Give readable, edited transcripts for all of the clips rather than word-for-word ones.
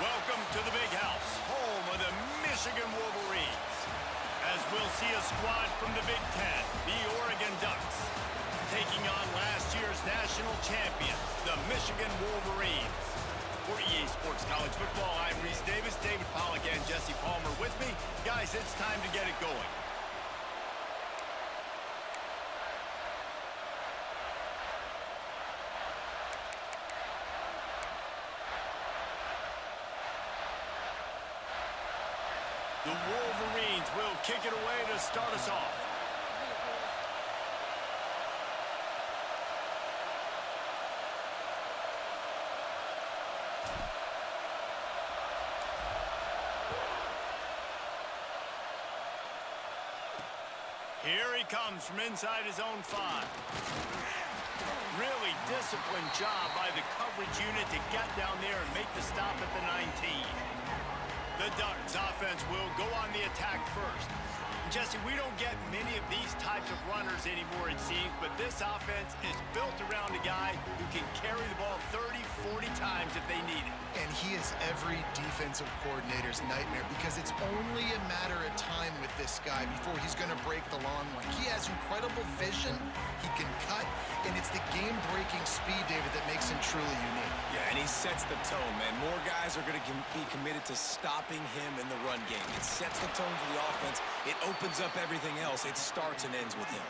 Welcome to the Big House, home of the Michigan Wolverines. As we'll see a squad from the Big Ten, the Oregon Ducks, taking on last year's national champions, the Michigan Wolverines. For EA Sports College Football, I'm Reese Davis, David Pollack, and Jesse Palmer with me. Guys, it's time to get it going. The Wolverines will kick it away to start us off. Here he comes from inside his own 5. Really disciplined job by the coverage unit to get down there and make the stop at the 19. The Ducks offense will go on the attack first. Jesse, we don't get many of these types of runners anymore, it seems, but this offense is built around a guy who can carry the ball 30, 40 times if they need it. And he is every defensive coordinator's nightmare because it's only a matter of time with this guy before he's going to break the long one. He has incredible vision, he can cut, and it's the game-breaking speed, David, that makes him truly unique. Yeah, and he sets the tone, man. More guys are going to be committed to stopping him in the run game. It sets the tone for the offense. It opens up everything else. It starts and ends with him.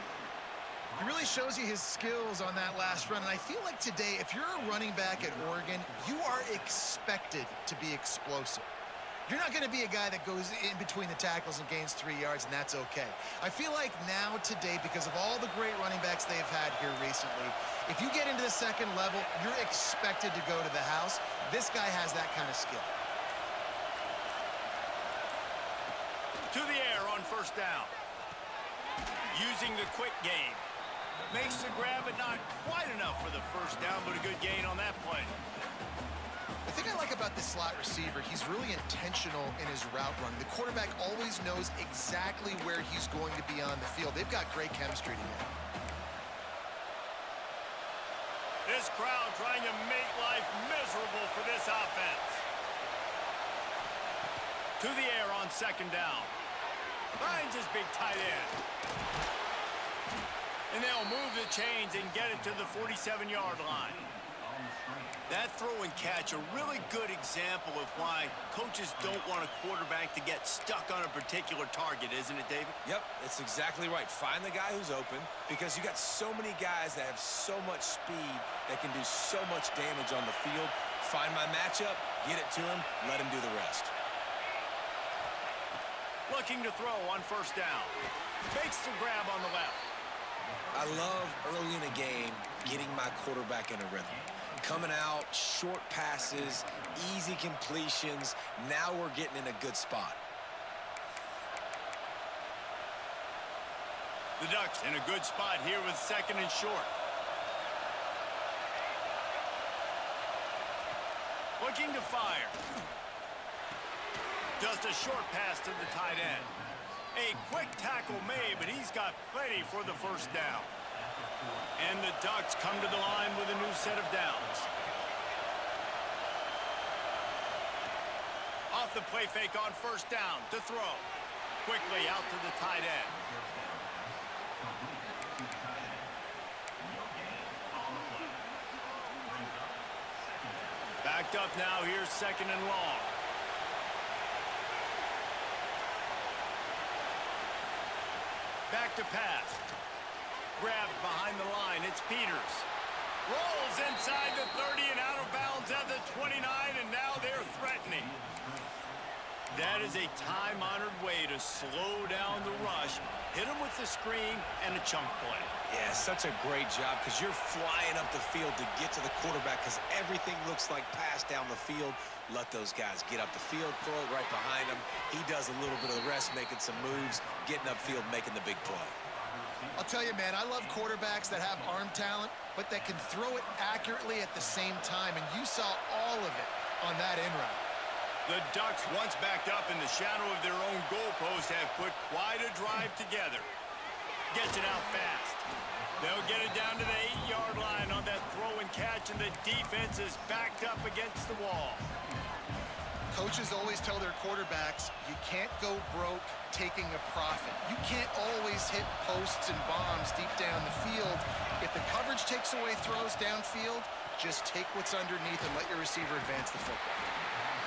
He really shows you his skills on that last run, and I feel like today, if you're a running back at Oregon, you are expected to be explosive. You're not going to be a guy that goes in between the tackles and gains 3 yards, and that's okay. I feel like now, today, because of all the great running backs they've had here recently, if you get into the second level, you're expected to go to the house. This guy has that kind of skill. To the air on first down. Using the quick game. Makes the grab, but not quite enough for the first down, but a good gain on that play. The thing I like about this slot receiver, he's really intentional in his route running. The quarterback always knows exactly where he's going to be on the field. They've got great chemistry together. This crowd trying to make life miserable for this offense. To the air on second down. Finds his big tight end. And they'll move the chains and get it to the 47-yard line. That throw and catch, a really good example of why coaches don't want a quarterback to get stuck on a particular target, isn't it, David? Yep, that's exactly right. Find the guy who's open because you got so many guys that have so much speed that can do so much damage on the field. Find my matchup, get it to him, let him do the rest. Looking to throw on first down. Makes the grab on the left. I love early in a game getting my quarterback in a rhythm. Coming out, short passes, easy completions. Now we're getting in a good spot. The Ducks in a good spot here with second and short. Looking to fire. Just a short pass to the tight end. A quick tackle made, but he's got plenty for the first down. And the Ducks come to the line with a new set of downs. Off the play fake on first down to throw. Quickly out to the tight end. Backed up now, here's second and long. Back to pass. Grabbed behind the line. It's Peters. Rolls inside the 30 and out of bounds at the 29, and now they're threatening. That is a time-honored way to slow down the rush. Hit him with the screen and a chunk play. Yeah, such a great job because you're flying up the field to get to the quarterback because everything looks like pass down the field. Let those guys get up the field, throw it right behind him. He does a little bit of the rest, making some moves, getting upfield, making the big play. I'll tell you, man, I love quarterbacks that have arm talent, but that can throw it accurately at the same time, and you saw all of it on that in route. The Ducks, once backed up in the shadow of their own goalpost, have put quite a drive together. Gets it out fast. They'll get it down to the 8-yard line on that throw and catch, and the defense is backed up against the wall. Coaches always tell their quarterbacks, you can't go broke taking a profit. You can't always hit posts and bombs deep down the field. If the coverage takes away throws downfield, just take what's underneath and let your receiver advance the football.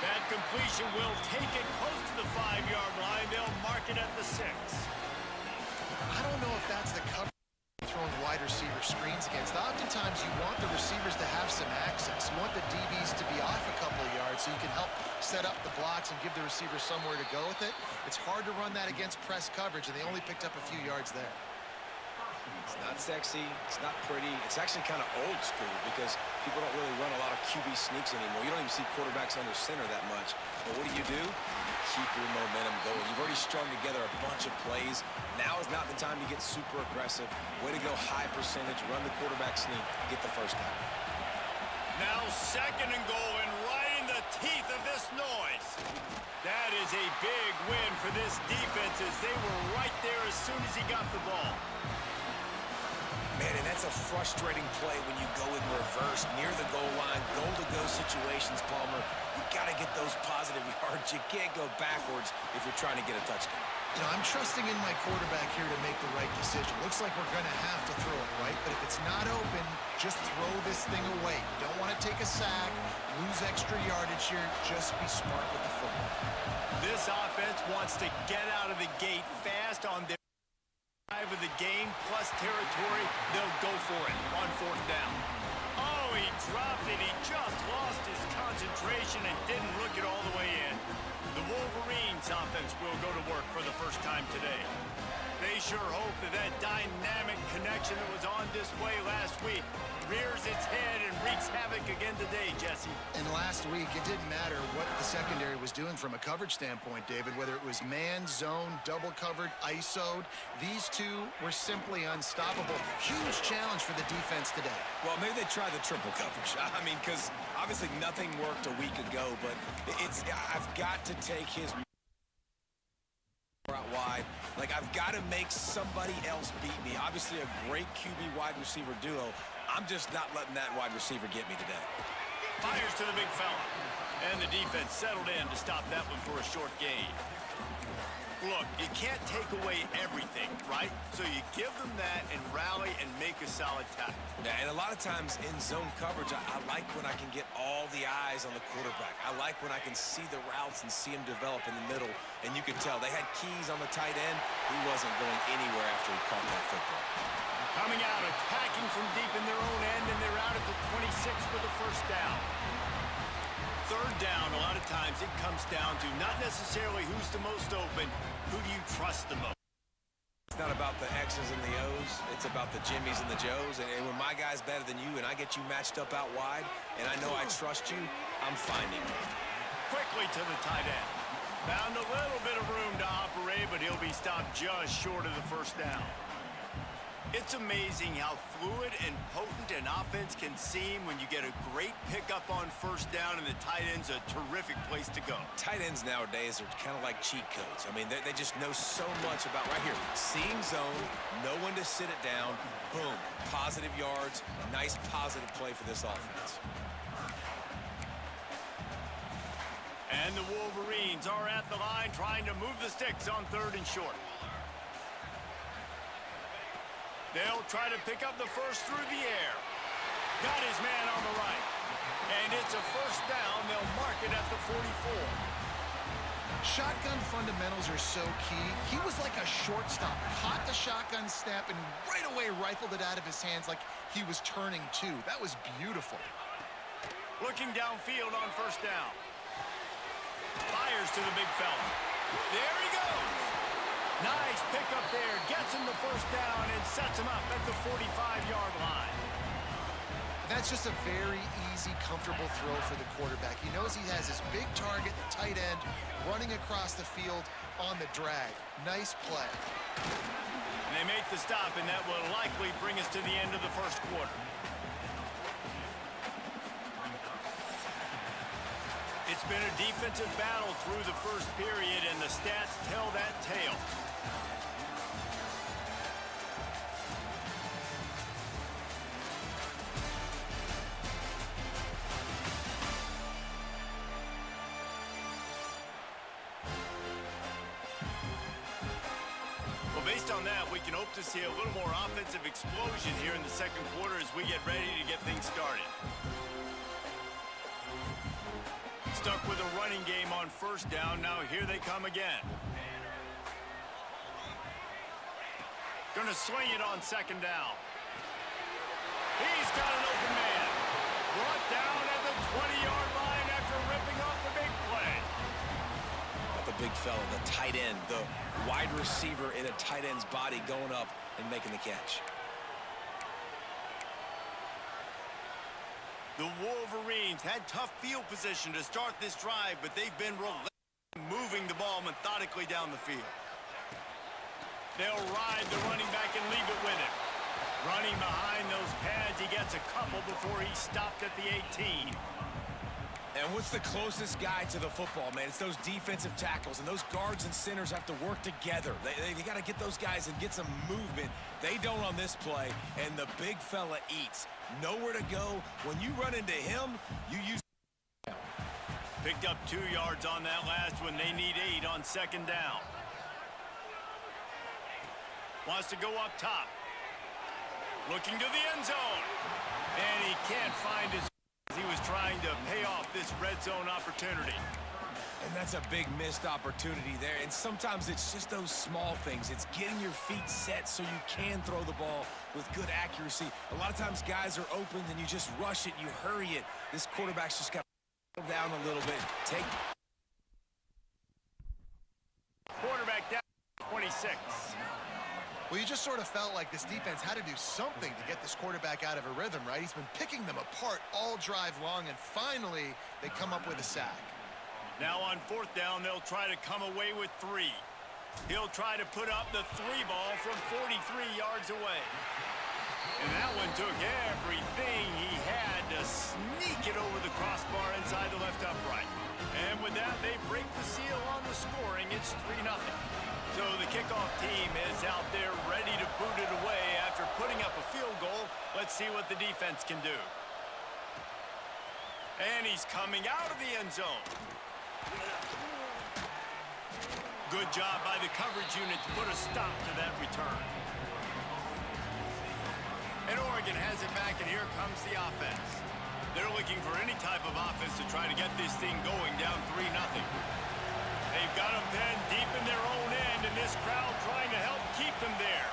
That completion will take it close to the 5-yard line. They'll mark it at the 6. I don't know if that's the coverage throwing wide receiver screens against. Oftentimes you want the receivers to have some access. You want the DBs to be off a couple of yards so you can help set up the blocks and give the receiver somewhere to go with it. It's hard to run that against press coverage, and they only picked up a few yards there. It's not sexy. It's not pretty. It's actually kind of old school because people don't really run a lot of QB sneaks anymore. You don't even see quarterbacks under center that much. But what do? You keep your momentum going. You've already strung together a bunch of plays. Now is not the time to get super aggressive. Way to go high percentage. Run the quarterback sneak. Get the first down. Now 2nd and goal, and right in the teeth of this noise. That is a big win for this defense as they were right there as soon as he got the ball. Man, and that's a frustrating play when you go in reverse near the goal line, goal-to-go situations, Palmer. You got to get those positive yards. You can't go backwards if you're trying to get a touchdown. You know, I'm trusting in my quarterback here to make the right decision. Looks like we're going to have to throw it right, but if it's not open, just throw this thing away. You don't want to take a sack, lose extra yardage here. Just be smart with the football. This offense wants to get out of the gate fast on their drive of the game plus territory. They'll go for it on 4th down. Oh, he dropped it. He just lost his concentration and didn't look it all the way in. The Wolverines offense will go to work for the first time today. They sure hope that that dynamic connection that was on display last week rears its head and wreaks havoc again today, Jesse. And last week, it didn't matter what the secondary was doing from a coverage standpoint, David, whether it was man, zone, double covered, ISO'd. These two were simply unstoppable. Huge challenge for the defense today. Well, maybe they try the triple coverage. I mean, because obviously nothing worked a week ago, but I've got to take his out wide. Like, I've got to make somebody else beat me. Obviously, a great QB wide receiver duo. I'm just not letting that wide receiver get me today. Fires to the big fella. And the defense settled in to stop that one for a short gain. Look, you can't take away everything, right? So you give them that and rally and make a solid tackle. Yeah, and a lot of times in zone coverage, I like when I can get all the eyes on the quarterback. I like when I can see the routes and see him develop in the middle. And you can tell they had keys on the tight end. He wasn't going anywhere after he caught that football. Coming out, attacking from deep in their own end, and they're out at the 26 for the first down. 3rd down, a lot of times it comes down to not necessarily who's the most open, who do you trust the most? It's not about the X's and the O's. It's about the Jimmies and the Joes. And when my guy's better than you and I get you matched up out wide and I know I trust you, I'm finding you. Quickly to the tight end. Found a little bit of room to operate, but he'll be stopped just short of the first down. It's amazing how fluid and potent an offense can seem when you get a great pickup on 1st down, and the tight end's a terrific place to go. Tight ends nowadays are kind of like cheat codes. I mean, they just know so much about right here. Seeing zone, know when to sit it down, boom, positive yards, nice positive play for this offense. And the Wolverines are at the line trying to move the sticks on 3rd and short. They'll try to pick up the first through the air. Got his man on the right. And it's a first down. They'll mark it at the 44. Shotgun fundamentals are so key. He was like a shortstop. Caught the shotgun snap and right away rifled it out of his hands like he was turning two. That was beautiful. Looking downfield on 1st down. Fires to the big fella. There he goes. Nice pickup there. Gets him the first down and sets him up at the 45-yard line. That's just a very easy, comfortable throw for the quarterback. He knows he has his big target, the tight end, running across the field on the drag. Nice play. And they make the stop, and that will likely bring us to the end of the first quarter. It's been a defensive battle through the first period, and the stats tell that tale. on that, we can hope to see a little more offensive explosion here in the second quarter as we get ready to get things started. Stuck with a running game on first down. Now here they come again. Gonna swing it on second down. He's got an open man. Brought down at the 20-yard line after ripping off the big play. Not the big fella, the tight end, the wide receiver in a tight end's body going up and making the catch. The Wolverines had tough field position to start this drive, but they've been moving the ball methodically down the field. They'll ride the running back and leave it with him. Running behind those pads, he gets a couple before he stopped at the 18. And what's the closest guy to the football, man? It's those defensive tackles, and those guards and centers have to work together. They got to get those guys and get some movement. They don't on this play, and the big fella eats. Nowhere to go. When you run into him, you use... Picked up 2 yards on that last one. They need 8 on second down. Wants to go up top. Looking to the end zone. And he can't find his... He was trying to pay off this red zone opportunity. And that's a big missed opportunity there. And sometimes it's just those small things. It's getting your feet set so you can throw the ball with good accuracy. A lot of times guys are open and you just rush it, you hurry it. This quarterback's just got to down a little bit. Take quarterback down 26. Well, you just sort of felt like this defense had to do something to get this quarterback out of a rhythm, right? He's been picking them apart all drive long, and finally they come up with a sack. Now on fourth down, they'll try to come away with 3. He'll try to put up the 3 ball from 43 yards away. And that one took everything he had to sneak it over the crossbar inside the left upright. And with that, they break the seal on the scoring. It's 3-0. So the kickoff team is out there ready to boot it away after putting up a field goal. Let's see what the defense can do. And he's coming out of the end zone. Good job by the coverage unit to put a stop to that return. And Oregon has it back, and here comes the offense. They're looking for any type of offense to try to get this thing going down 3-0. They've got them pinned deep in their own end, and this crowd trying to help keep them there.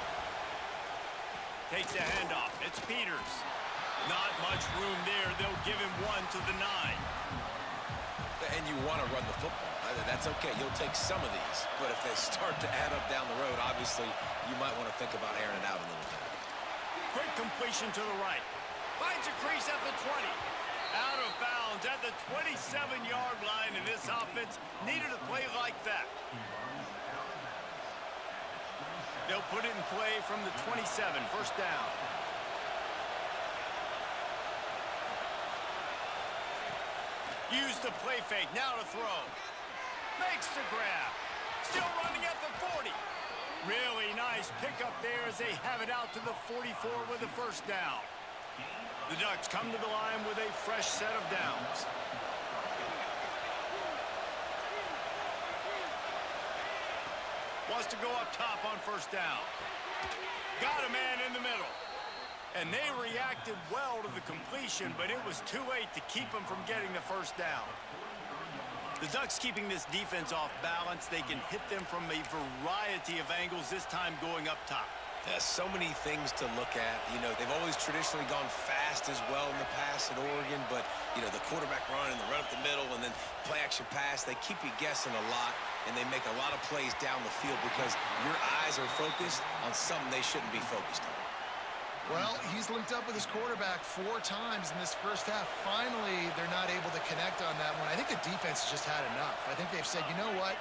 Takes the handoff. It's Peters. Not much room there. They'll give him 1 to the 9. and you want to run the football. That's okay. You'll take some of these. But if they start to add up down the road, obviously, you might want to think about airing it out a little bit. Quick completion to the right. Finds a crease at the 20. Out of bounds at the 27-yard line, and this offense needed a play like that. They'll put it in play from the 27, first down. Use the play fake, now to throw. Makes the grab. Still running at the 40. Really nice pickup there as they have it out to the 44 with the first down. The Ducks come to the line with a fresh set of downs. Wants to go up top on first down. Got a man in the middle. And they reacted well to the completion, but it was too late to keep them from getting the first down. The Ducks keeping this defense off balance. They can hit them from a variety of angles, this time going up top. So many things to look at. You know, they've always traditionally gone fast as well in the past at Oregon, but, you know, the quarterback run and the run up the middle and then play action pass, they keep you guessing a lot, and they make a lot of plays down the field because your eyes are focused on something they shouldn't be focused on. Well, he's linked up with his quarterback 4 times in this first half. Finally, they're not able to connect on that one. I think the defense has just had enough. I think they've said, you know what?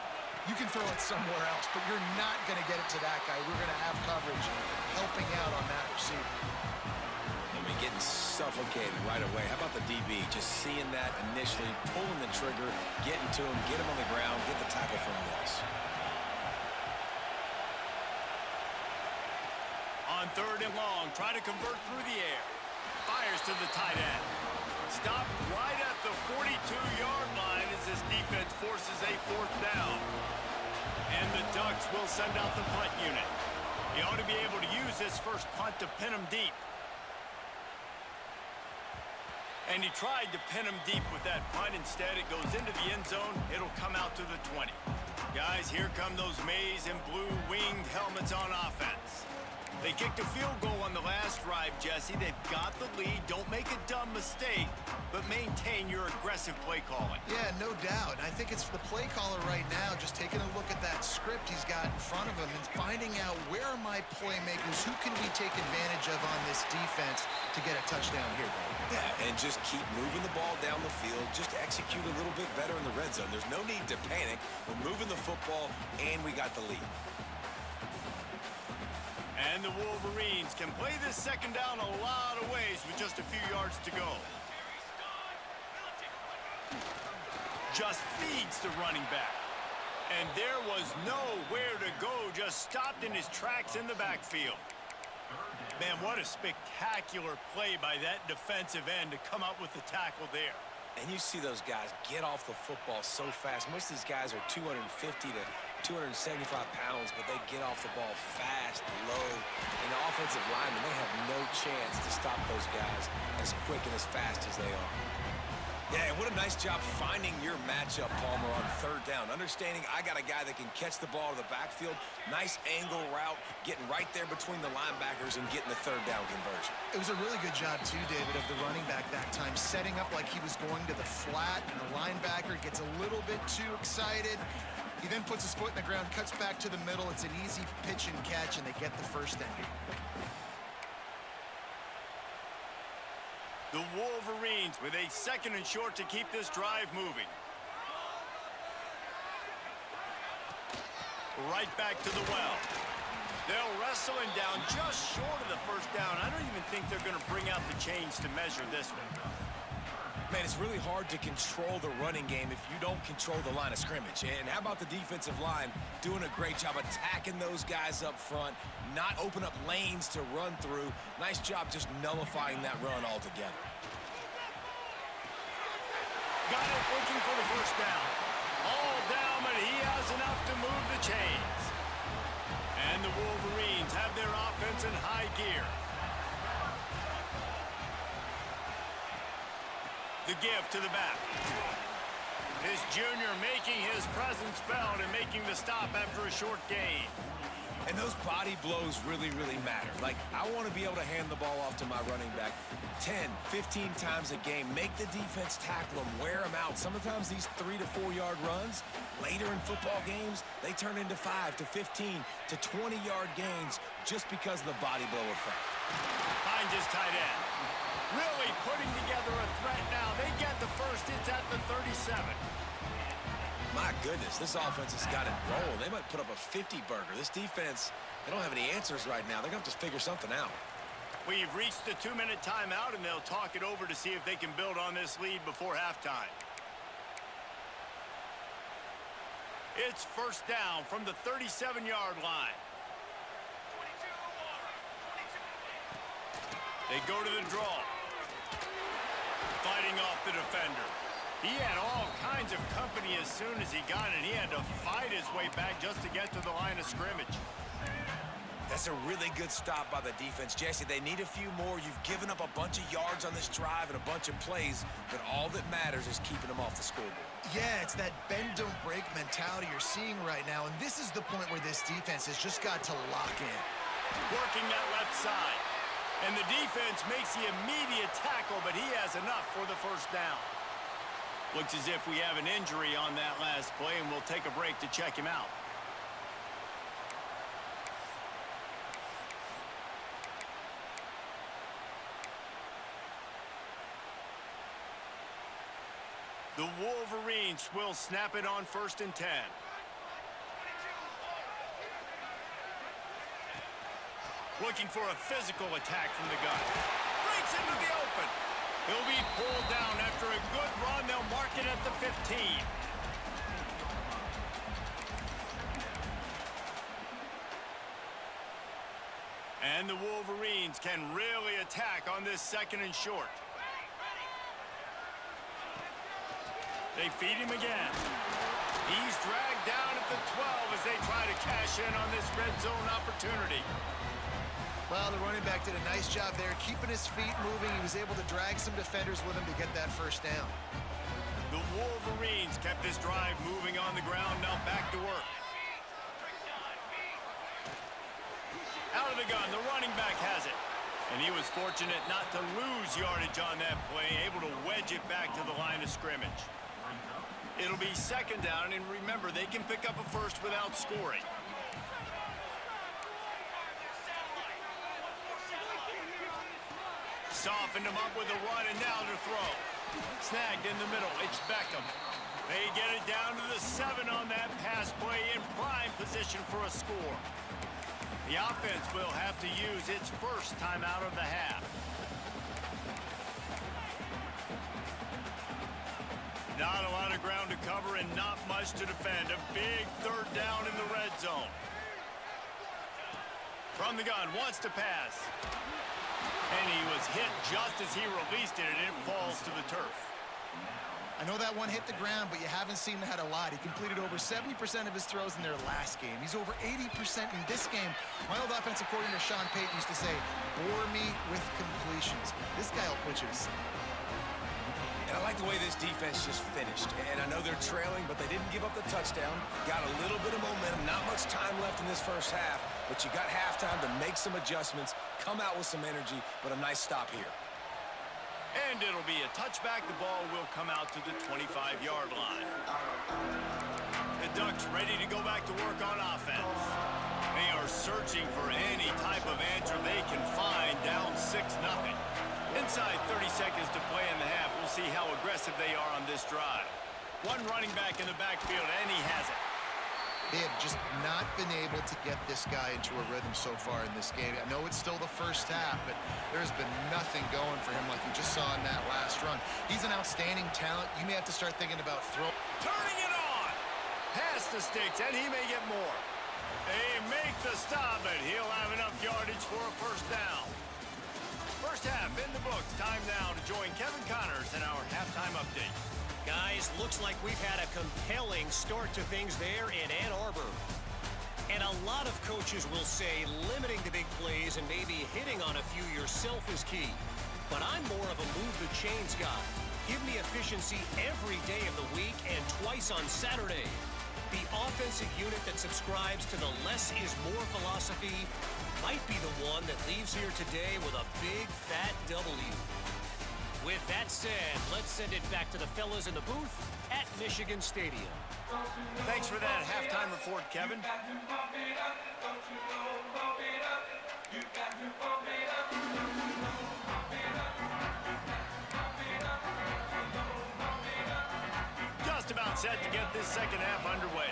You can throw it somewhere else, but you're not going to get it to that guy. We're going to have coverage helping out on that receiver. I mean, getting suffocated right away. How about the DB? Just seeing that initially, pulling the trigger, getting to him, get him on the ground, get the tackle for a loss. On 3rd and long, try to convert through the air. Fires to the tight end. Stopped right at the 42-yard line as this defense forces a 4th down. And the Ducks will send out the punt unit. He ought to be able to use this first punt to pin him deep. And he tried to pin him deep with that punt. Instead, it goes into the end zone. It'll come out to the 20. Guys, here come those maize and blue winged helmets on offense. They kicked a field goal on the last drive, Jesse. They've got the lead. Don't make a dumb mistake, but maintain your aggressive play calling. Yeah, no doubt. I think it's the play caller right now just taking a look at that script he's got in front of him and finding out where are my playmakers, who can we take advantage of on this defense to get a touchdown here, Dave. Yeah, and just keep moving the ball down the field. Just execute a little bit better in the red zone. There's no need to panic. We're moving the football, and we got the lead. And the Wolverines can play this second down a lot of ways with just a few yards to go. Just feeds the running back. And there was nowhere to go, just stopped in his tracks in the backfield. Man, what a spectacular play by that defensive end to come up with the tackle there. And you see those guys get off the football so fast. Most of these guys are 250 to 275 pounds, but they get off the ball fast, low. And the offensive linemen, they have no chance to stop those guys as quick and as fast as they are. Yeah, and what a nice job finding your matchup, Palmer, on third down. Understanding I got a guy that can catch the ball to the backfield. Nice angle route, getting right there between the linebackers and getting the third down conversion. It was a really good job, too, David, of the running back that time, setting up like he was going to the flat, and the linebacker gets a little bit too excited. He then puts his foot in the ground, cuts back to the middle. It's an easy pitch and catch, and they get the first down. The Wolverines with a second and short to keep this drive moving. Right back to the well. They'll wrestle him down just short of the first down. I don't even think they're going to bring out the chains to measure this one. Man, it's really hard to control the running game if you don't control the line of scrimmage. And how about the defensive line doing a great job attacking those guys up front, not open up lanes to run through. Nice job just nullifying that run altogether. Got it, looking for the first down. All down, but he has enough to move the chains. And the Wolverines have their offense in high gear. The give to the back. This junior making his presence felt and making the stop after a short gain. And those body blows really, really matter. Like, I want to be able to hand the ball off to my running back 10, 15 times a game. Make the defense tackle them, wear them out. Sometimes these 3 to 4 yard runs, later in football games, they turn into 5 to 15 to 20 yard gains just because of the body blow effect. Finds his tight end. Really putting together a threat now. They get the first. It's at the 37. My goodness, this offense has got it rolling. They might put up a 50-burger. This defense, they don't have any answers right now. They're going to have to figure something out. We've reached the 2-minute timeout, and they'll talk it over to see if they can build on this lead before halftime. It's first down from the 37-yard line. They go to the draw. Fighting off the defender. He had all kinds of company as soon as he got it. He had to fight his way back just to get to the line of scrimmage. That's a really good stop by the defense. Jesse, they need a few more. You've given up a bunch of yards on this drive and a bunch of plays, but all that matters is keeping them off the scoreboard. Yeah, it's that bend, don't break mentality you're seeing right now, and this is the point where this defense has just got to lock in. Working that left side. And the defense makes the immediate tackle, but he has enough for the first down. Looks as if we have an injury on that last play, and we'll take a break to check him out. The Wolverines will snap it on 1st and 10. Looking for a physical attack from the gun. Breaks into the open. He'll be pulled down after a good run. They'll mark it at the 15. And the Wolverines can really attack on this 2nd and short. They feed him again. He's dragged down at the 12 as they try to cash in on this red zone opportunity. Well, the running back did a nice job there, keeping his feet moving. He was able to drag some defenders with him to get that first down. The Wolverines kept this drive moving on the ground. Now back to work. Out of the gun, the running back has it. And he was fortunate not to lose yardage on that play, able to wedge it back to the line of scrimmage. It'll be second down, and remember, they can pick up a first without scoring. Softened him up with a run, and now to throw. Snagged in the middle. It's Beckham. They get it down to the 7 on that pass play in prime position for a score. The offense will have to use its first timeout of the half. Not a lot of ground to cover and not much to defend. A big third down in the red zone. From the gun, wants to pass. And he was hit just as he released it, and it falls to the turf. I know that one hit the ground, but you haven't seen that a lot. He completed over 70% of his throws in their last game. He's over 80% in this game. My old offensive coordinator, Sean Payton, used to say, bore me with completions. This guy will put you to sleep. And I like the way this defense just finished. And I know they're trailing, but they didn't give up the touchdown. Got a little bit of momentum. Not much time left in this first half, but you got halftime to make some adjustments, come out with some energy, but a nice stop here. And it'll be a touchback. The ball will come out to the 25-yard line. The Ducks ready to go back to work on offense. They are searching for any type of answer they can find, down 6-0. Inside 30 seconds to play in the half. We'll see how aggressive they are on this drive. One running back in the backfield, and he has it. They have just not been able to get this guy into a rhythm so far in this game. I know it's still the first half, but there's been nothing going for him like you just saw in that last run. He's an outstanding talent. You may have to start thinking about throw. Turning it on! Past the sticks, and he may get more. They make the stop, but he'll have enough yardage for a first down. First half in the books. Time now to join Kevin Connors in our halftime update. Guys, looks like we've had a compelling start to things there in Ann Arbor. And a lot of coaches will say limiting the big plays and maybe hitting on a few yourself is key. But I'm more of a move the chains guy. Give me efficiency every day of the week and twice on Saturday. The offensive unit that subscribes to the less is more philosophy might be the one that leaves here today with a big fat W. With that said, let's send it back to the fellas in the booth at Michigan Stadium. Thanks for that halftime report, Kevin. Just about set to get this second half underway.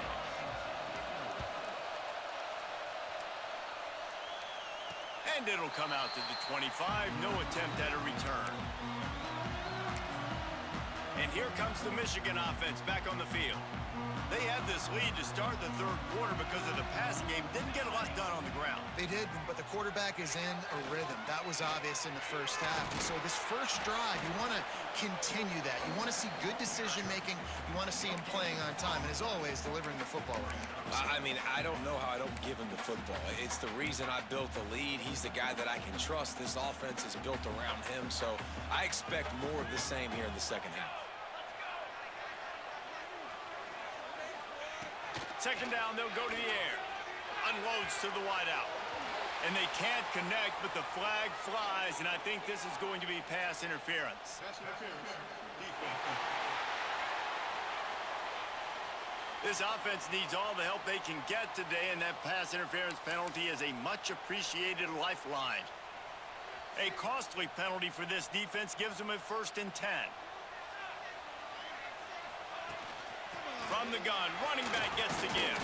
And it'll come out to the 25. No attempt at a return. And here comes the Michigan offense back on the field. They had this lead to start the third quarter because of the passing game. Didn't get a lot done on the ground. They did, but the quarterback is in a rhythm. That was obvious in the first half. And so this first drive, you want to continue that. You want to see good decision-making. You want to see him playing on time. And as always, delivering the football. I mean, I don't know how I don't give him the football. It's the reason I built the lead. He's the guy that I can trust. This offense is built around him. So I expect more of the same here in the second half. Second down, they'll go to the air. Unloads to the wideout. And they can't connect, but the flag flies, and I think this is going to be pass interference. This offense needs all the help they can get today, and that pass interference penalty is a much-appreciated lifeline. A costly penalty for this defense gives them a 1st and 10. From the gun, running back gets the give.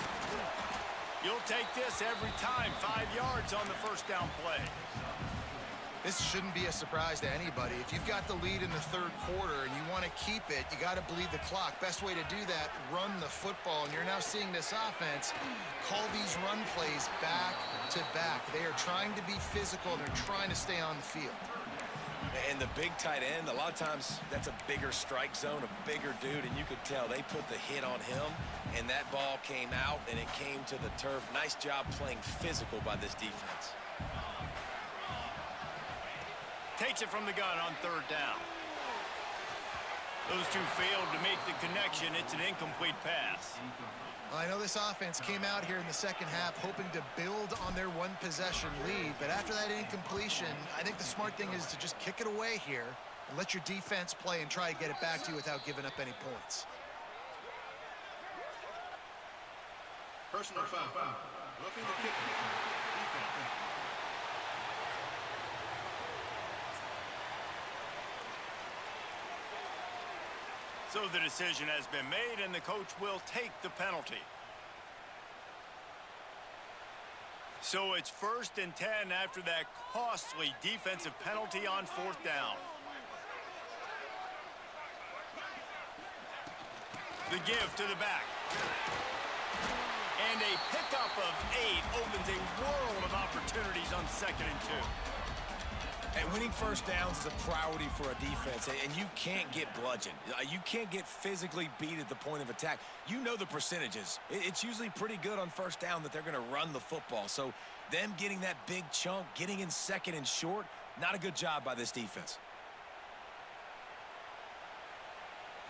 You'll take this every time. 5 yards on the first down play. This shouldn't be a surprise to anybody. If you've got the lead in the third quarter and you want to keep it, you got to bleed the clock. Best way to do that, run the football. And you're now seeing this offense call these run plays back to back. They are trying to be physical. They're trying to stay on the field. And the big tight end, a lot of times that's a bigger strike zone, a bigger dude, and you could tell they put the hit on him, and that ball came out, and it came to the turf. Nice job playing physical by this defense. Takes it from the gun on third down. Those two failed to make the connection. It's an incomplete pass. Well, I know this offense came out here in the second half hoping to build on their one-possession lead, but after that incompletion, I think the smart thing is to just kick it away here and let your defense play and try to get it back to you without giving up any points. Personal foul. Roughing the kick. Defense. So the decision has been made, and the coach will take the penalty. So it's 1st and 10 after that costly defensive penalty on 4th down. The give to the back. And a pickup of 8 opens a world of opportunities on 2nd and 2. And winning first downs is a priority for a defense, and you can't get bludgeoned. You can't get physically beat at the point of attack. You know the percentages. It's usually pretty good on first down that they're going to run the football. So them getting that big chunk, getting in 2nd and short, not a good job by this defense.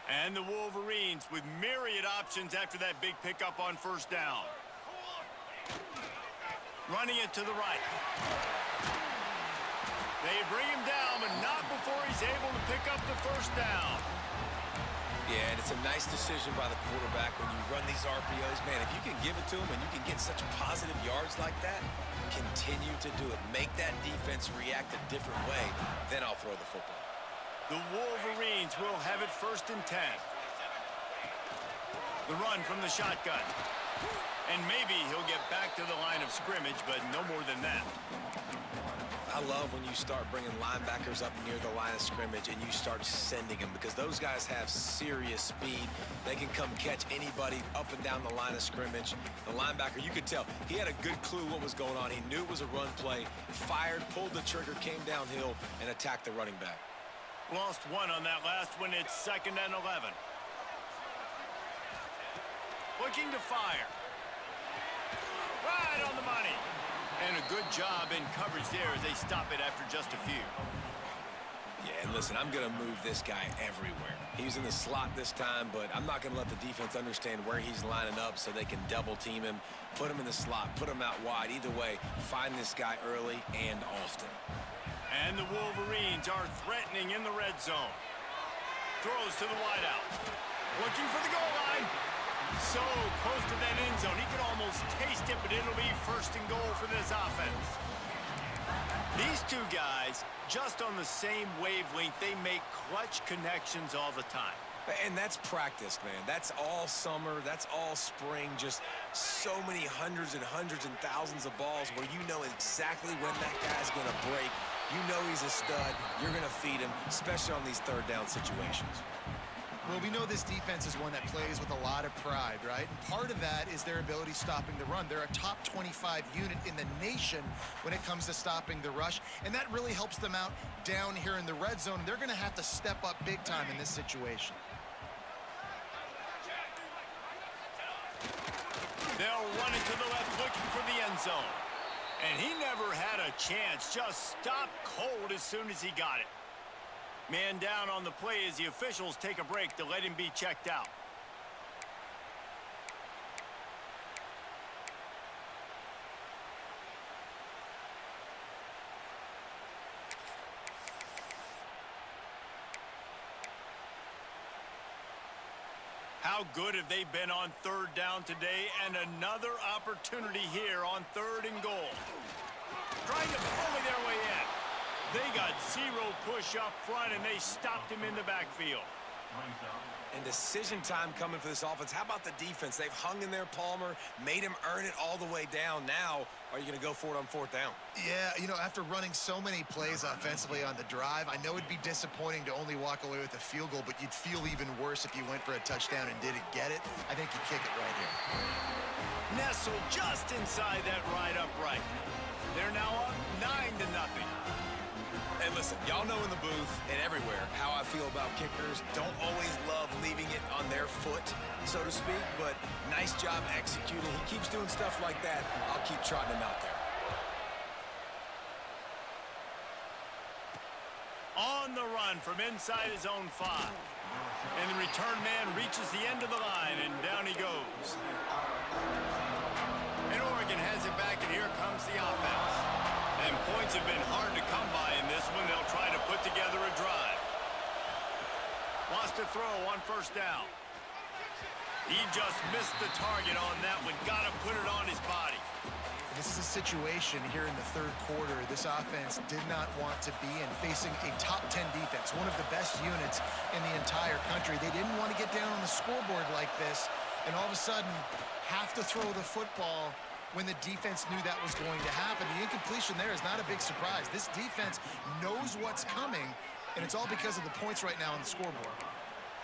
And the Wolverines with myriad options after that big pickup on 1st down. Running it to the right. They bring him down, but not before he's able to pick up the 1st down. Yeah, and it's a nice decision by the quarterback when you run these RPOs. Man, if you can give it to him and you can get such positive yards like that, continue to do it. Make that defense react a different way, then I'll throw the football. The Wolverines will have it 1st and 10. The run from the shotgun. And maybe he'll get back to the line of scrimmage, but no more than that. I love when you start bringing linebackers up near the line of scrimmage and you start sending them, because those guys have serious speed. They can come catch anybody up and down the line of scrimmage. The linebacker, you could tell, he had a good clue what was going on. He knew it was a run play, fired, pulled the trigger, came downhill, and attacked the running back. Lost 1 on that last one. It's 2nd and 11. Looking to fire. Right on the money. And a good job in coverage there as they stop it after just a few. Yeah, and listen, I'm going to move this guy everywhere. He's in the slot this time, but I'm not going to let the defense understand where he's lining up so they can double team him, put him in the slot, put him out wide. Either way, find this guy early and often. And the Wolverines are threatening in the red zone. Throws to the wideout. Looking for the goal line. So close to that end zone. He could almost taste it, but it'll be 1st and goal for this offense. These two guys, just on the same wavelength, they make clutch connections all the time. And that's practice, man. That's all summer. That's all spring. Just so many hundreds and thousands of balls where you know exactly when that guy's going to break. You know he's a stud. You're going to feed him, especially on these 3rd down situations. Well, we know this defense is one that plays with a lot of pride, right? And part of that is their ability stopping the run. They're a top 25 unit in the nation when it comes to stopping the rush, and that really helps them out down here in the red zone. They're going to have to step up big time in this situation. They'll run it to the left, looking for the end zone. And he never had a chance. Just stopped cold as soon as he got it. Man down on the play as the officials take a break to let him be checked out. How good have they been on 3rd down today? And another opportunity here on 3rd and goal. Trying to bully their way in. They got 0 push up front, and they stopped him in the backfield. And decision time coming for this offense. How about the defense? They've hung in there, Palmer, made him earn it all the way down. Now, are you going to go for it on 4th down? Yeah, you know, after running so many plays offensively on the drive, I know it'd be disappointing to only walk away with a field goal, but you'd feel even worse if you went for a touchdown and didn't get it. I think you kick it right here. Nestled just inside that right upright. They're now up 9-0. And listen, y'all know in the booth and everywhere how I feel about kickers. Don't always love leaving it on their foot, so to speak, but nice job executing. He keeps doing stuff like that. I'll keep trotting him out there. On the run from inside his own 5. And the return man reaches the end of the line, and down he goes. And Oregon has it back, and here comes the offense. And points have been hard to come by in this one. They'll try to put together a drive. Wants to throw on first down. He just missed the target on that one. Got to put it on his body. This is a situation here in the third quarter this offense did not want to be in, facing a top 10 defense, one of the best units in the entire country. They didn't want to get down on the scoreboard like this and all of a sudden have to throw the football when the defense knew that was going to happen. The incompletion there is not a big surprise. This defense knows what's coming, and it's all because of the points right now on the scoreboard.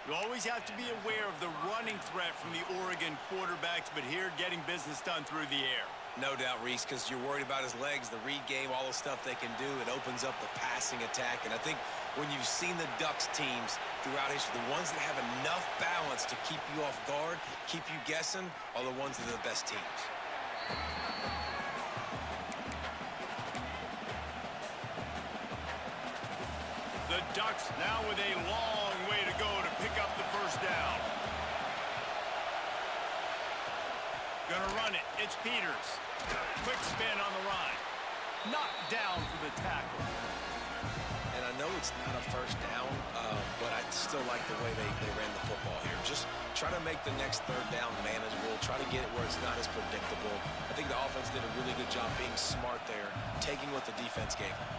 You always have to be aware of the running threat from the Oregon quarterbacks, but here getting business done through the air. No doubt, Reese, because you're worried about his legs, the read game, all the stuff they can do. It opens up the passing attack. And I think when you've seen the Ducks teams throughout history, the ones that have enough balance to keep you off guard, keep you guessing, are the ones that are the best teams. The Ducks now with a long way to go to pick up the first down. Gonna run it. It's Peters. Quick spin on the run. Knocked down for the tackle. And I know it's not a first down, but I still like the way they ran the football here. Just try to make the next third down manageable. Try to get it where it's not as predictable. I think the offense did a really good job being smart there, taking what the defense gave them.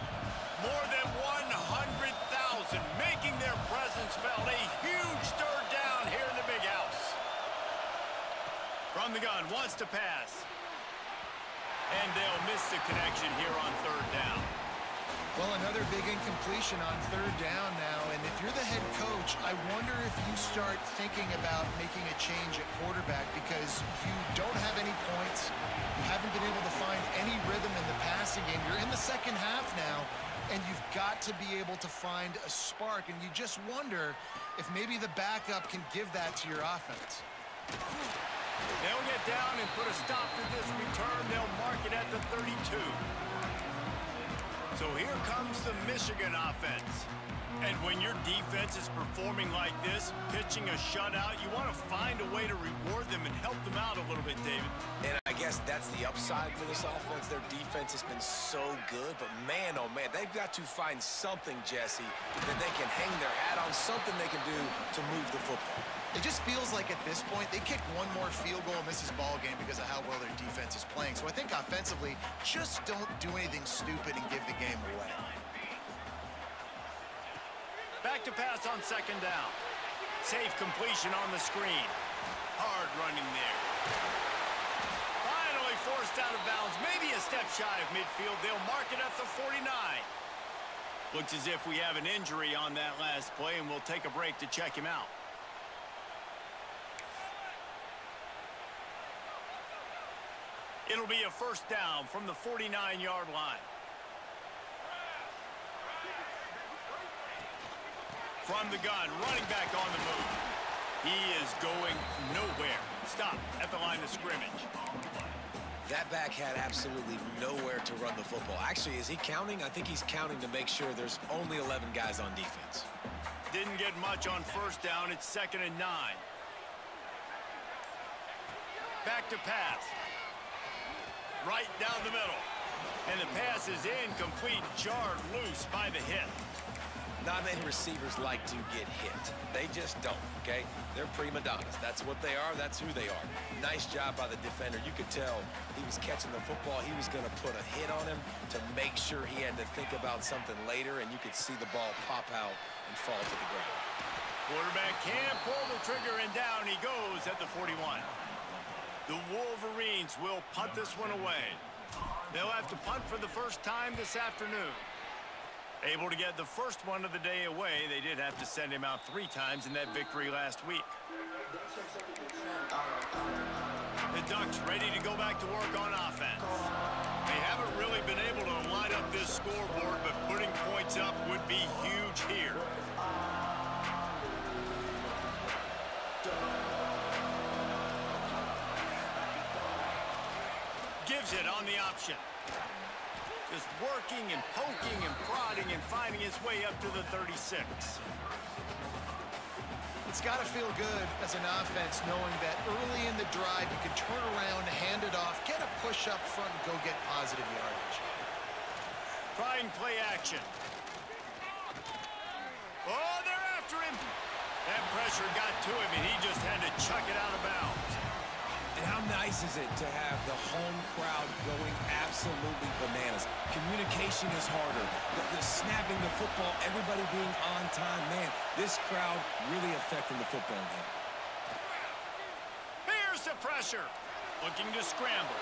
More than 100,000 making their presence felt. A huge third down here in the big house. From the gun, wants to pass. And they'll miss the connection here on third down. Well, another big incompletion on third down now, and if you're the head coach, I wonder if you start thinking about making a change at quarterback because you don't have any points. You haven't been able to find any rhythm in the passing game. You're in the second half now, and you've got to be able to find a spark, and you just wonder if maybe the backup can give that to your offense. They'll get down and put a stop to this return. They'll mark it at the 32. So here comes the Michigan offense. And when your defense is performing like this, pitching a shutout, you want to find a way to reward them and help them out a little bit, David. And I guess that's the upside for this offense. Their defense has been so good, but man, oh man, they've got to find something, Jesse, that they can hang their hat on, something they can do to move the football. It just feels like at this point, they kick one more field goal and miss this ball game because of how well their defense is playing. So I think offensively, just don't do anything stupid and give the game away. Back to pass on second down. Safe completion on the screen. Hard running there. Finally forced out of bounds. Maybe a step shy of midfield. They'll mark it at the 49. Looks as if we have an injury on that last play, and we'll take a break to check him out. It'll be a first down from the 49-yard line. From the gun, running back on the move. He is going nowhere. Stop at the line of scrimmage. That back had absolutely nowhere to run the football. Actually, is he counting? I think he's counting to make sure there's only 11 guys on defense. Didn't get much on first down. It's 2nd and 9. Back to pass. Right down the middle. And the pass is incomplete, jarred loose by the hit. Not many receivers like to get hit. They just don't, okay? They're prima donnas. That's what they are. That's who they are. Nice job by the defender. You could tell he was catching the football. He was going to put a hit on him to make sure he had to think about something later, and you could see the ball pop out and fall to the ground. Quarterback can't pull the trigger, and down he goes at the 41. The Wolverines will punt this one away. They'll have to punt for the first time this afternoon. Able to get the first one of the day away. They did have to send him out 3 times in that victory last week. The Ducks ready to go back to work on offense. They haven't really been able to light up this scoreboard, but putting points up would be huge here. Gives it on the option. Just working and poking and prodding and finding his way up to the 36. It's got to feel good as an offense knowing that early in the drive you can turn around, hand it off, get a push up front, and go get positive yardage. Trying play action. Oh, they're after him. That pressure got to him, and he just had to chuck it out of bounds. And how nice is it to have the home crowd going absolutely bananas? Communication is harder. The snapping the football, everybody being on time. Man, this crowd really affecting the football game. Here's the pressure. Looking to scramble.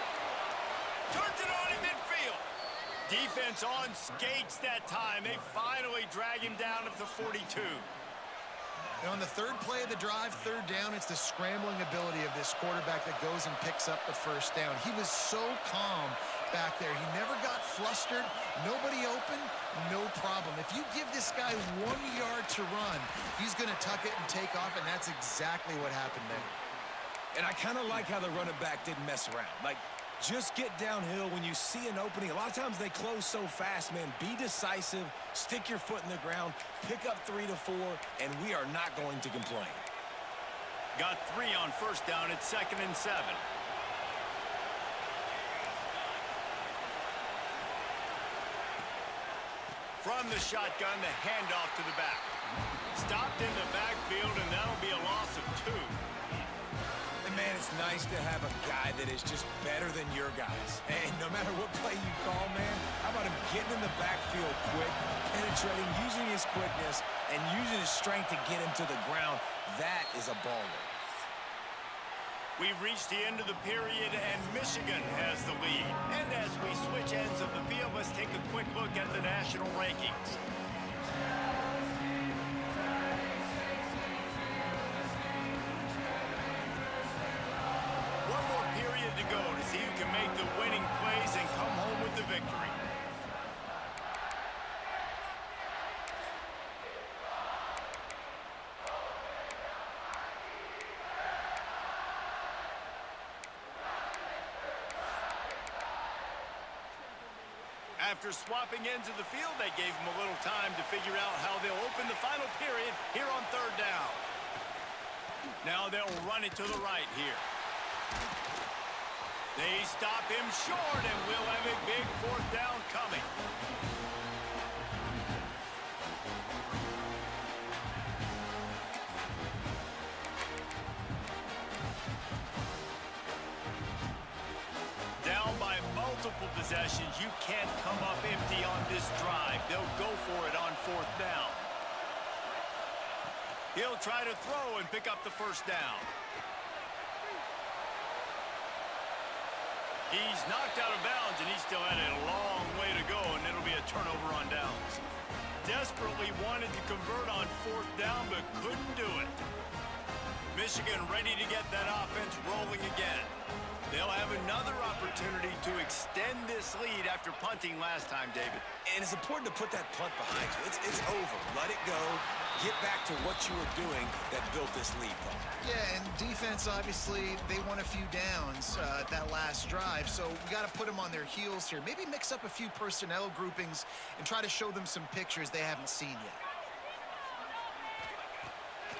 Turns it on in midfield. Defense on skates that time. They finally drag him down at the 42. And on the third play of the drive, third down, it's the scrambling ability of this quarterback that goes and picks up the first down. He was so calm back there. He never got flustered. Nobody open, no problem. If you give this guy 1 yard to run, he's going to tuck it and take off, and that's exactly what happened there. And I kind of like how the running back didn't mess around. Like, just get downhill when you see an opening. A lot of times they close so fast, man. Be decisive, stick your foot in the ground, pick up 3 to 4, and we are not going to complain. Got 3 on first down at 2nd and 7. From the shotgun, the handoff to the back. Stopped in the backfield, and that'll be a loss of 2. Man, it's nice to have a guy that is just better than your guys. And no matter what play you call, man, how about him getting in the backfield quick, penetrating, using his quickness, and using his strength to get him to the ground? That is a baller. We've reached the end of the period, and Michigan has the lead. And as we switch ends of the field, let's take a quick look at the national rankings. One more period to go to see who can make the winning plays and come home with the victory. After swapping ends of the field, they gave them a little time to figure out how they'll open the final period here on third down. Now they'll run it to the right here. They stop him short, and we'll have a big fourth down coming. Down by multiple possessions, you can't come up empty on this drive. They'll go for it on fourth down. He'll try to throw and pick up the first down. He's knocked out of bounds, and he still had a long way to go, and it'll be a turnover on downs. Desperately wanted to convert on fourth down, but couldn't do it. Michigan ready to get that offense rolling again. They'll have another opportunity to extend this lead after punting last time, David. And it's important to put that punt behind you. It's over. Let it go. Get back to what you were doing that built this lead, Paul. Yeah, and defense, obviously, they won a few downs that last drive, so we got to put them on their heels here. Maybe mix up a few personnel groupings and try to show them some pictures they haven't seen yet.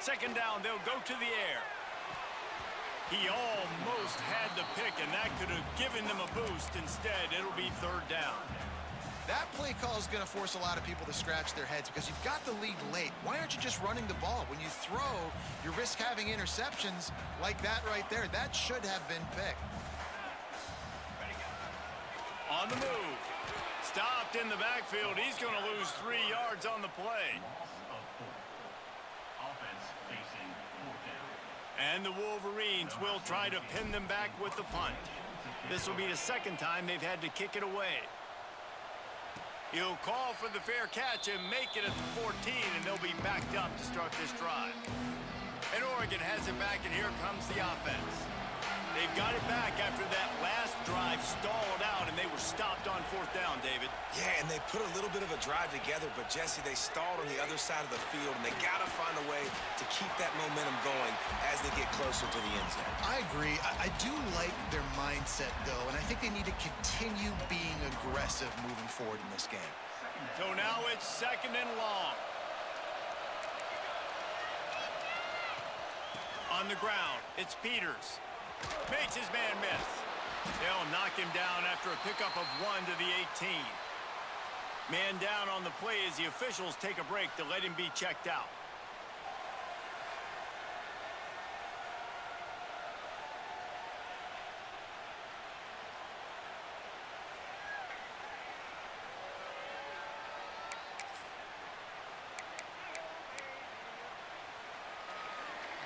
Second down, they'll go to the air. He almost had the pick, and that could have given them a boost. Instead, it'll be third down. That play call is going to force a lot of people to scratch their heads because you've got the lead late. Why aren't you just running the ball? When you throw, you risk having interceptions like that right there. That should have been picked. On the move. Stopped in the backfield. He's going to lose 3 yards on the play. And the Wolverines will try to pin them back with the punt. This will be the second time they've had to kick it away. He'll call for the fair catch and make it at the 14, and they'll be backed up to start this drive. And Oregon has it back, and here comes the offense. They've got it back after that last drive stalled out, and they were stopped on 4th down, David. Yeah, and they put a little bit of a drive together, but Jesse, they stalled on the other side of the field, and they got to find a way to keep that momentum going as they get closer to the end zone. I agree. I do like their mindset, though, and I think they need to continue being aggressive moving forward in this game. So now it's 2nd and long. On the ground, it's Peters. Makes his man miss. They'll knock him down after a pickup of 1 to the 18. Man down on the play as the officials take a break to let him be checked out.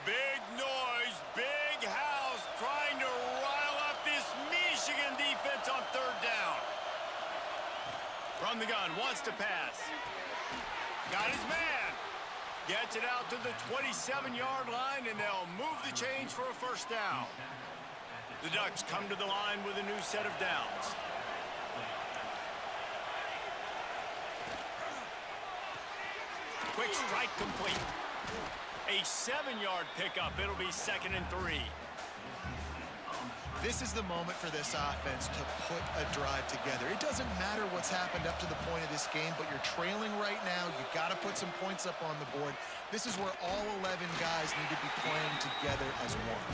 Big noise, big house, trying to rile up this Michigan defense on 3rd down. From the gun, wants to pass. Got his man. Gets it out to the 27-yard line, and they'll move the chains for a 1st down. The Ducks come to the line with a new set of downs. Quick strike complete. A 7-yard pickup. It'll be 2nd and 3. This is the moment for this offense to put a drive together. It doesn't matter what's happened up to the point of this game, but you're trailing right now. You've got to put some points up on the board. This is where all 11 guys need to be playing together as one.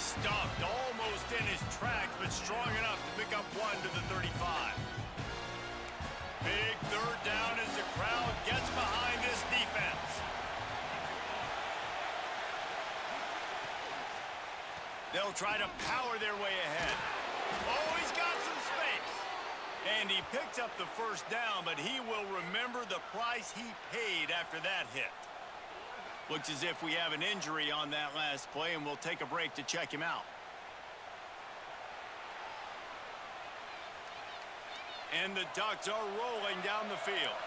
Stuffed almost in his tracks, but strong enough to pick up 1 to the 35. Big 3rd down as the crowd gets behind this defense. They'll try to power their way ahead. Oh, he's got some space. And he picks up the 1st down, but he will remember the price he paid after that hit. Looks as if we have an injury on that last play, and we'll take a break to check him out. And the Ducks are rolling down the field.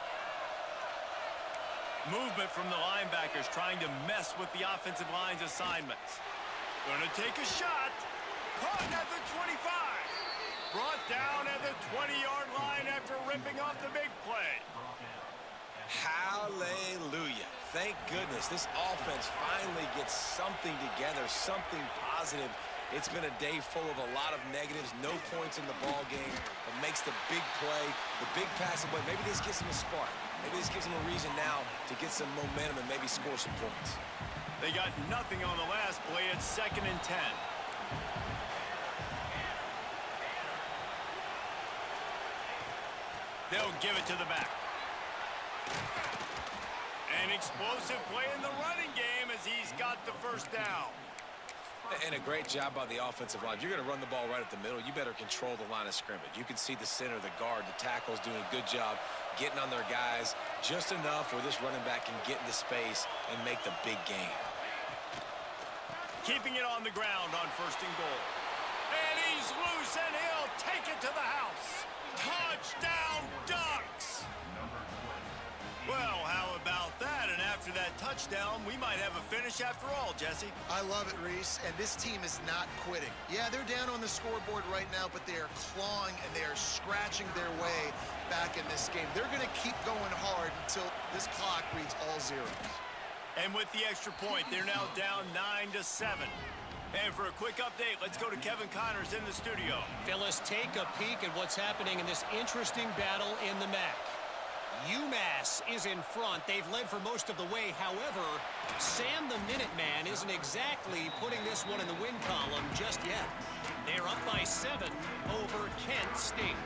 Movement from the linebackers trying to mess with the offensive line's assignments. Gonna take a shot. Caught at the 25. Brought down at the 20-yard line after ripping off the big play. Hallelujah. Thank goodness this offense finally gets something together, something positive. It's been a day full of a lot of negatives, no points in the ball game, but makes the big play, the big passing play. Maybe this gives them a spark. Maybe this gives them a reason now to get some momentum and maybe score some points. They got nothing on the last play. It's 2nd and 10. They'll give it to the back. An explosive play in the running game as he's got the 1st down. And a great job by the offensive line. If you're going to run the ball right at the middle, you better control the line of scrimmage. You can see the center, the guard, the tackles doing a good job getting on their guys just enough where this running back can get into space and make the big game. Keeping it on the ground on 1st and goal. And he's loose, and he'll take it to the house. Touchdown, Ducks! Well, how about that? And after that touchdown, we might have a finish after all, Jesse. I love it, Reese, and this team is not quitting. Yeah, they're down on the scoreboard right now, but they are clawing and they are scratching their way back in this game. They're going to keep going hard until this clock reads all zeros. And with the extra point, they're now down 9-7. And for a quick update, let's go to Kevin Connors in the studio. Phyllis, take a peek at what's happening in this interesting battle in the MAC. UMass is in front. They've led for most of the way. However, Sam the Minuteman isn't exactly putting this one in the win column just yet. They're up by 7 over Kent State.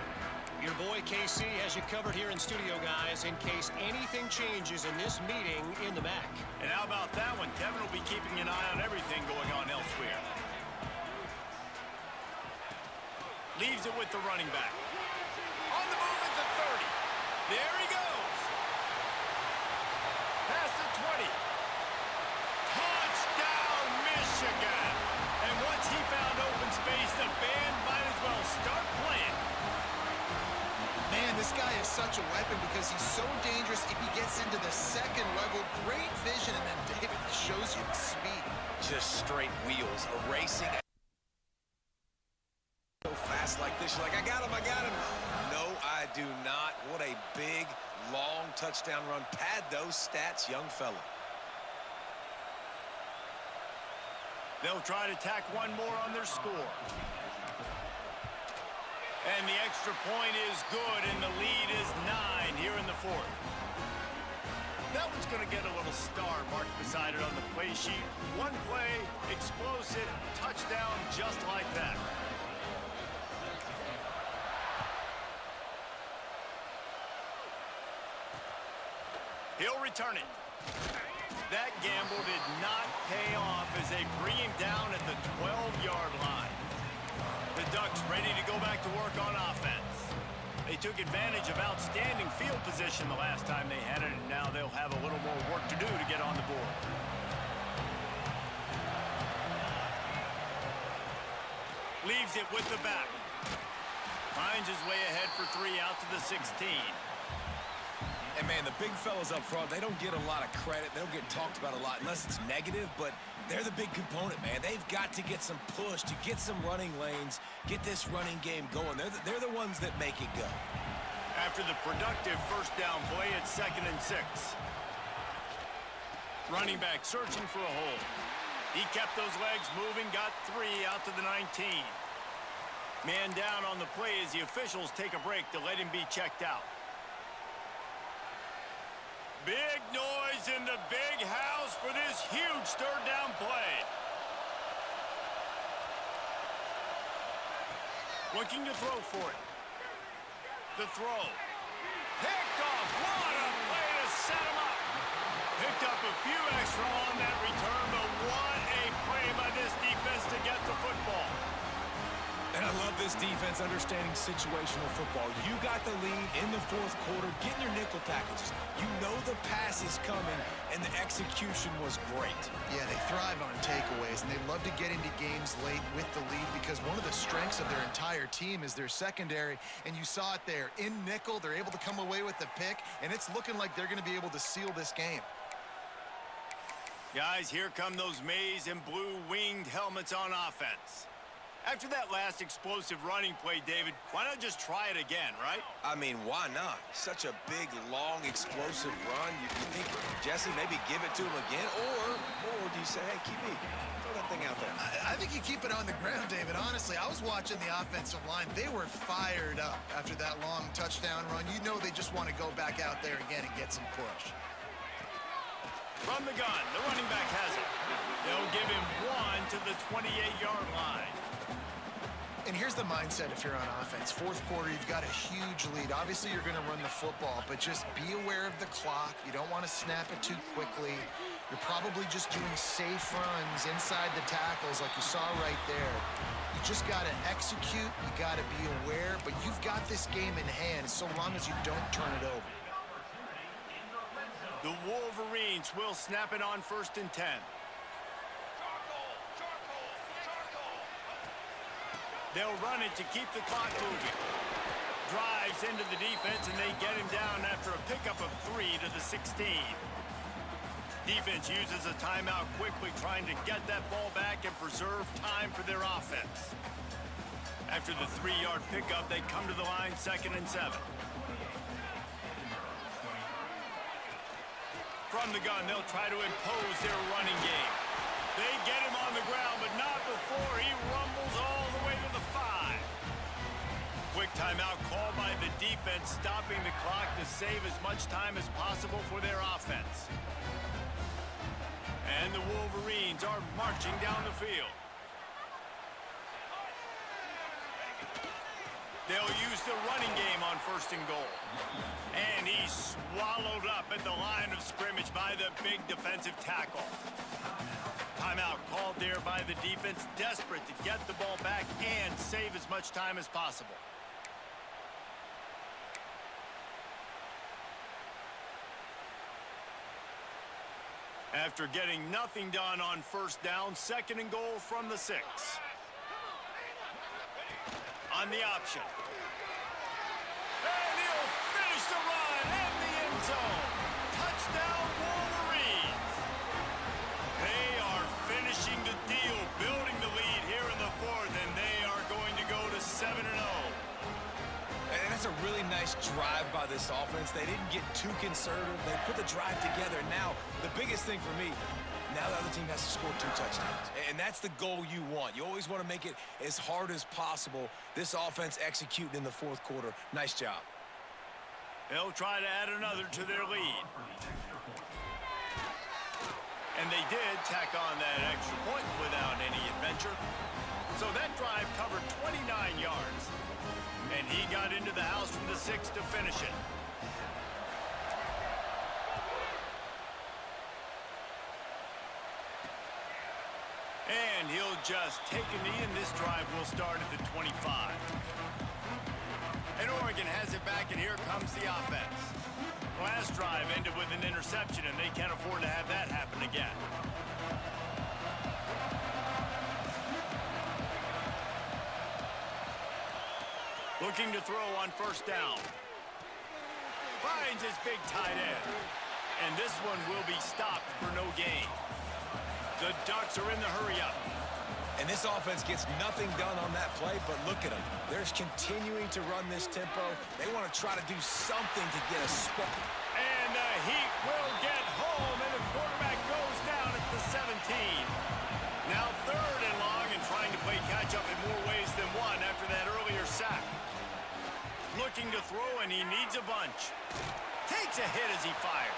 Your boy KC has you covered here in studio, guys, in case anything changes in this meeting in the MAC. And how about that one? Kevin will be keeping an eye on everything going on elsewhere. Leaves it with the running back. On the move at the 30. There he goes. Past the 20. Touchdown, Michigan. And once he found open space, the band might as well start playing. Man, this guy is such a weapon because he's so dangerous if he gets into the second level. Great vision, and then David shows you the speed. Just straight wheels, erasing so fast. pass like this, you're like, I got him, I got him. No, I do not. What a big, long touchdown run. Pad those stats, young fella. They'll try to tack one more on their score. And the extra point is good, and the lead is 9 here in the fourth. That one's going to get a little star marked beside it on the play sheet. One play, explosive, touchdown just like that. He'll return it. That gamble did not pay off as they bring him down at the 12-yard line. The Ducks ready to go back to work on offense. They took advantage of outstanding field position the last time they had it, and now they'll have a little more work to do to get on the board. Leaves it with the back. Finds his way ahead for 3 out to the 16. And, man, the big fellas up front, they don't get a lot of credit. They don't get talked about a lot unless it's negative, but they're the big component, man. They've got to get some push, to get some running lanes, get this running game going. They're the ones that make it go. After the productive first down play, it's 2nd and 6. Running back searching for a hole. He kept those legs moving, got 3 out to the 19. Man down on the play as the officials take a break to let him be checked out. Big noise in the big house for this huge third down play. Looking to throw for it. The throw. Picked off. What a play to set him up. Picked up a few extra on that return, but what a play by this defense to get the football. And I love this defense understanding situational football. You got the lead in the fourth quarter, getting your nickel packages. You know the pass is coming, and the execution was great. Yeah, they thrive on takeaways, and they love to get into games late with the lead because one of the strengths of their entire team is their secondary, and you saw it there. In nickel, they're able to come away with the pick, and it's looking like they're going to be able to seal this game. Guys, here come those maize and blue winged helmets on offense. After that last explosive running play, David, why not just try it again, right? I mean, why not? Such a big, long, explosive run. You think, Jesse, maybe give it to him again? Or do you say, hey, QB, throw that thing out there? I think you keep it on the ground, David. Honestly, I was watching the offensive line. They were fired up after that long touchdown run. You know they just want to go back out there again and get some push. From the gun, the running back has it. They'll give him 1 to the 28-yard line. And here's the mindset if you're on offense. Fourth quarter, you've got a huge lead. Obviously, you're going to run the football, but just be aware of the clock. You don't want to snap it too quickly. You're probably just doing safe runs inside the tackles like you saw right there. You just got to execute. You got to be aware, but you've got this game in hand so long as you don't turn it over. The Wolverines will snap it on 1st and 10. They'll run it to keep the clock moving. Drives into the defense, and they get him down after a pickup of 3 to the 16. Defense uses a timeout quickly, trying to get that ball back and preserve time for their offense. After the 3-yard pickup, they come to the line 2nd and 7. From the gun, they'll try to impose their running game. They get him on the ground, but not before he rumbles all the way to the 5. Quick timeout called by the defense, stopping the clock to save as much time as possible for their offense. And the Wolverines are marching down the field. They'll use the running game on 1st and goal. And he's swallowed up at the line of scrimmage by the big defensive tackle. Timeout called there by the defense, desperate to get the ball back and save as much time as possible. After getting nothing done on 1st down, 2nd and goal from the 6. On the option. And he'll finish the run in the end zone. Touchdown, Wolverines. They are finishing the deal, building the lead here in the 4th, and they are going to go to 7-0. nice drive by this offense. They didn't get too conservative. They put the drive together. Now, the biggest thing for me, now the other team has to score 2 touchdowns. And that's the goal you want. You always want to make it as hard as possible. This offense executing in the fourth quarter. Nice job. They'll try to add another to their lead. And they did tack on that extra point without any adventure. So that drive covered 29 yards. And he got into the house from the 6 to finish it. And he'll just take a knee, and this drive will start at the 25. And Oregon has it back, and here comes the offense. Last drive ended with an interception, and they can't afford to have that happen again. Looking to throw on first down. Finds his big tight end. And this one will be stopped for no gain. The Ducks are in the hurry-up. And this offense gets nothing done on that play, but look at them. They're continuing to run this tempo. They want to try to do something to get a spot. And the Heat will get home, and the quarterback goes down at the 17. Now 3rd and long, and trying to play catch-up in more ways than one after that earlier sack. Looking to throw, and he needs a bunch. Takes a hit as he fires.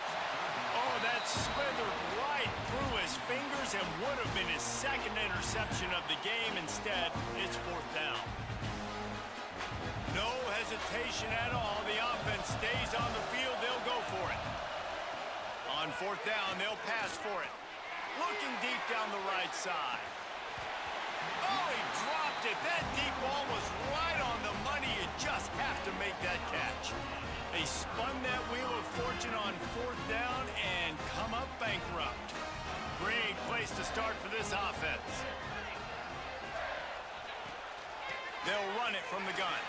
Oh, that slithered right through his fingers and would have been his 2nd interception of the game. Instead, it's 4th down. No hesitation at all. The offense stays on the field. They'll go for it. On 4th down, they'll pass for it. Looking deep down the right side. Oh, he dropped it. That deep ball was right on the money. You just have to make that catch. They spun that wheel of fortune on 4th down and come up bankrupt. Great place to start for this offense. They'll run it from the gun.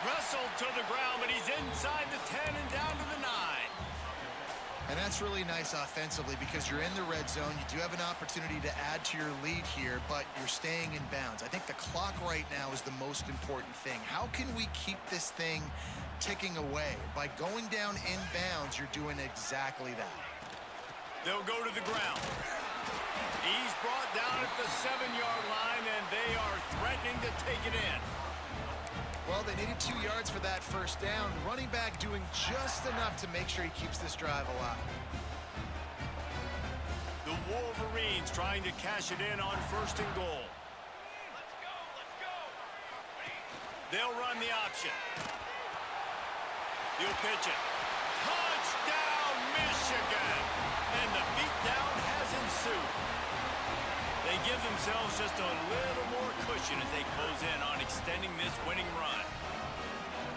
Wrestled to the ground, but he's inside the 10 and down to the 9. And that's really nice offensively because you're in the red zone. You do have an opportunity to add to your lead here, but you're staying in bounds. I think the clock right now is the most important thing. How can we keep this thing ticking away? By going down in bounds, you're doing exactly that. They'll go to the ground. He's brought down at the 7-yard line, and they are threatening to take it in. Well, they needed 2 yards for that first down. Running back doing just enough to make sure he keeps this drive alive. The Wolverines trying to cash it in on 1st and goal. They'll run the option. He'll pitch it. Touchdown, Michigan! And the beatdown has ensued. They give themselves just a little more cushion as they close in on extending this winning run.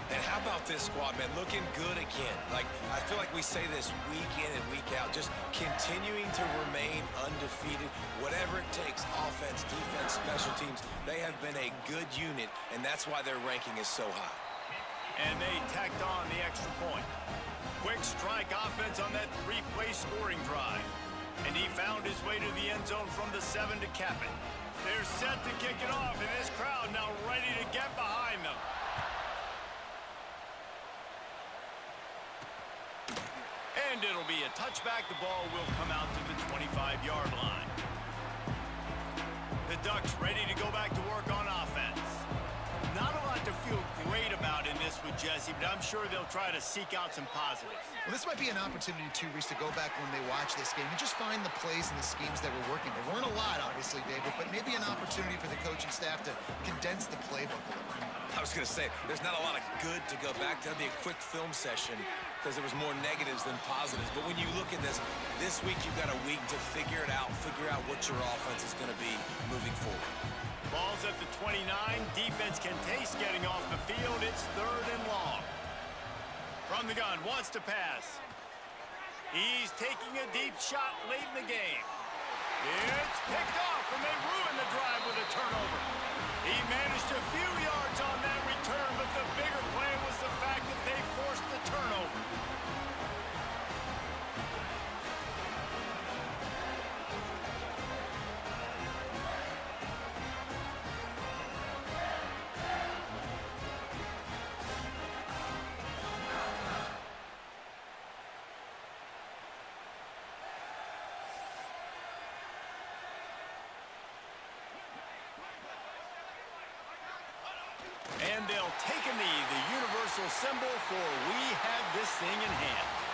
And how about this squad, man? Looking good again. Like, I feel like we say this week in and week out, just continuing to remain undefeated. Whatever it takes, offense, defense, special teams, they have been a good unit, and that's why their ranking is so high. And they tacked on the extra point. Quick strike offense on that 3-play scoring drive. And he found his way to the end zone from the 7 to cap it. They're set to kick it off, and this crowd now ready to get behind them. And it'll be a touchback. The ball will come out to the 25-yard line. The Ducks ready to go back to work on offense. Not a lot to feel great about in this with Jesse, but I'm sure they'll try to seek out some positives. Well, this might be an opportunity, too, Reese, to go back when they watch this game and just find the plays and the schemes that were working. There weren't a lot, obviously, David, but maybe an opportunity for the coaching staff to condense the playbook a little. I was going to say, there's not a lot of good to go back to. That'd be a quick film session because there was more negatives than positives. But when you look at this week you've got a week to figure it out, figure out what your offense is going to be moving forward. Ball's at the 29. Defense can taste getting off the field. It's 3rd and long. From the gun, wants to pass. He's taking a deep shot late in the game. It's picked off, and they ruin the drive with a turnover. He managed a few yards on that return, but the bigger play was the fact that they forced the turnover. And they'll take a knee, the universal symbol for we have this thing in hand.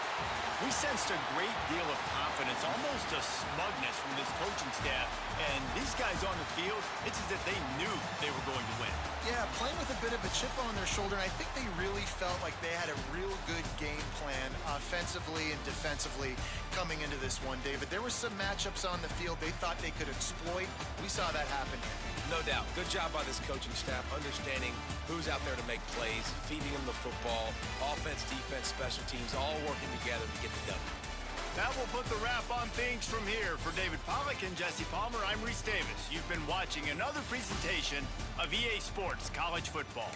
We sensed a great deal of confidence, almost a smugness from this coaching staff. And these guys on the field, it's as if they knew they were going to win. Yeah, playing with a bit of a chip on their shoulder, and I think they really felt like they had a real good game plan offensively and defensively coming into this one, David. There were some matchups on the field they thought they could exploit. We saw that happen here. No doubt. Good job by this coaching staff, understanding who's out there to make plays, feeding them the football, offense, defense, special teams, all working together to get the W. That will put the wrap on things from here. For David Pollack and Jesse Palmer, I'm Reese Davis. You've been watching another presentation of EA Sports College Football.